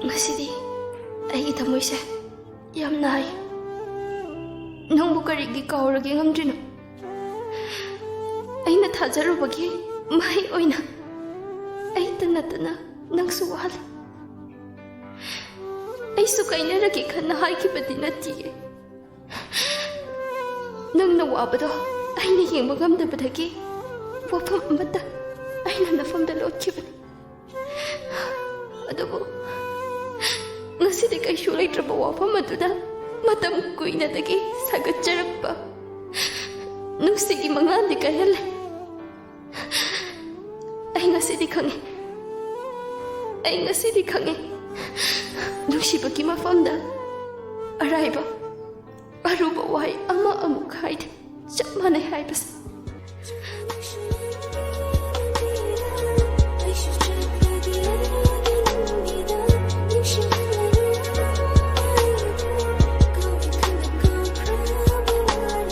ngasidi ai thamoi se yam nai nong bu kari gi kauragi ngamdrino aina thajarubagi mai oina ai tana nang su wal ai su kaina ragi khana hai ki badi nati nang na wabado aina yengba ngamdabadagi wafam amata aina nafamda lotkibani adubu ngasidi kaisu leitraba wafam aduda matam kuinadagi sagatjarappa nungsigi mangandi kahele ai ngasidi khange nungsibagi mafamda araiba aruba wai ama amuk haide chap manai haibas